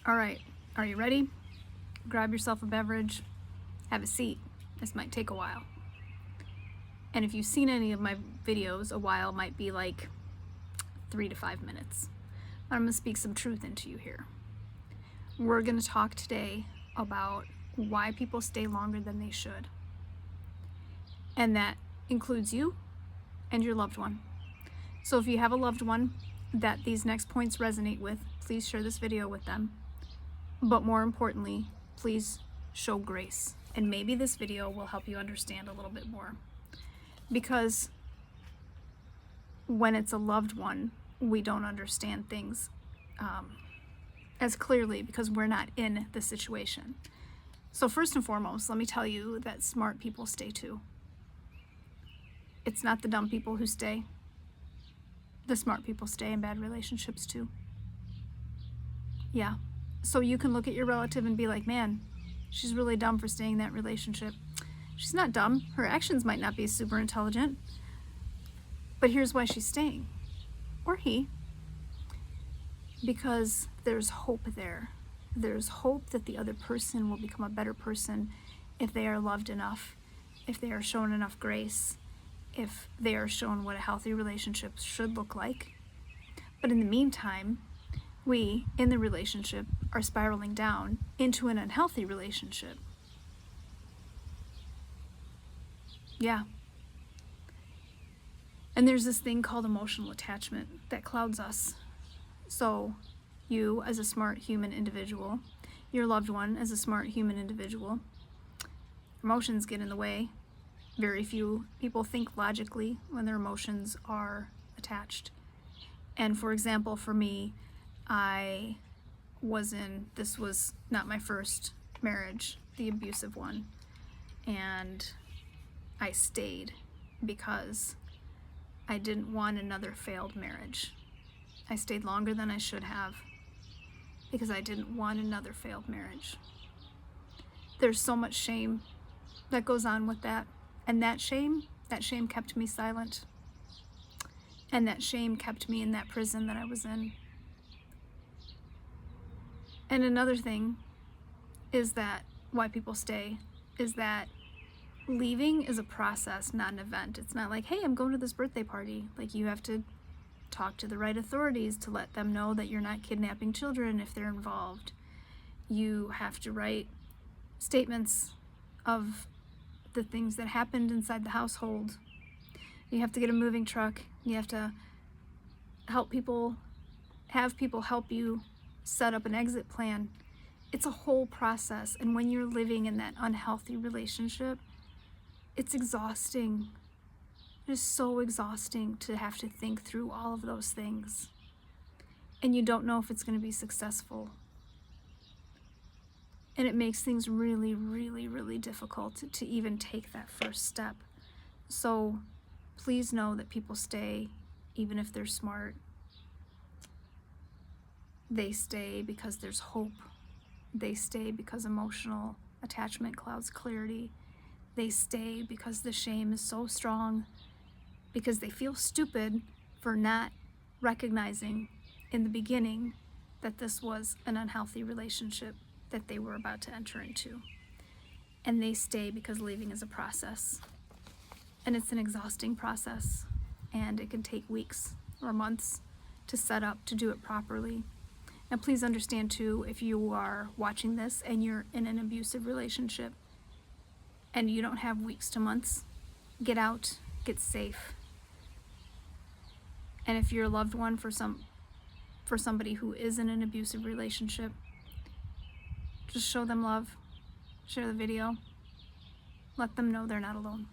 All right, are you ready? Grab yourself a beverage, have a seat. This might take a while. And if you've seen any of my videos, a while might be like 3 to 5 minutes. But I'm gonna speak some truth into you here. We're gonna talk today about why people stay longer than they should. And that includes you and your loved one. So if you have a loved one that these next points resonate with, please share this video with them. But more importantly, please show grace. And maybe this video will help you understand a little bit more. Because when it's a loved one, we don't understand things as clearly because we're not in the situation. So first and foremost, let me tell you that smart people stay too. It's not the dumb people who stay. The smart people stay in bad relationships too. Yeah. So you can look at your relative and be like, man, she's really dumb for staying in that relationship. She's not dumb. Her actions might not be super intelligent. But here's why she's staying. Or he. Because there's hope there. There's hope that the other person will become a better person if they are loved enough, if they are shown enough grace, if they are shown what a healthy relationship should look like. But in the meantime, we, in the relationship, are spiraling down into an unhealthy relationship. Yeah. And there's this thing called emotional attachment that clouds us. So you, as a smart human individual, your loved one as a smart human individual, emotions get in the way. Very few people think logically when their emotions are attached. And for example, for me, this was not my first marriage, the abusive one. And I stayed because I didn't want another failed marriage. I stayed longer than I should have because I didn't want another failed marriage. There's so much shame that goes on with that. And that shame kept me silent. And that shame kept me in that prison that I was in. And another thing is that why people stay is that leaving is a process, not an event. It's not like, hey, I'm going to this birthday party. Like, you have to talk to the right authorities to let them know that you're not kidnapping children if they're involved. You have to write statements of the things that happened inside the household. You have to get a moving truck. You have to have people help you set up an exit plan. It's a whole process. And when you're living in that unhealthy relationship, it's exhausting. It is so exhausting to have to think through all of those things. And you don't know if it's going to be successful. And it makes things really, really, really difficult to even take that first step. So please know that people stay even if they're smart. They stay because there's hope. They stay because emotional attachment clouds clarity. They stay because the shame is so strong, because they feel stupid for not recognizing in the beginning that this was an unhealthy relationship that they were about to enter into. And they stay because leaving is a process. And it's an exhausting process. And it can take weeks or months to set up, to do it properly. Now please understand too, if you are watching this and you're in an abusive relationship and you don't have weeks to months, get out, get safe. And if you're a loved one for somebody who is in an abusive relationship, just show them love, share the video, let them know they're not alone.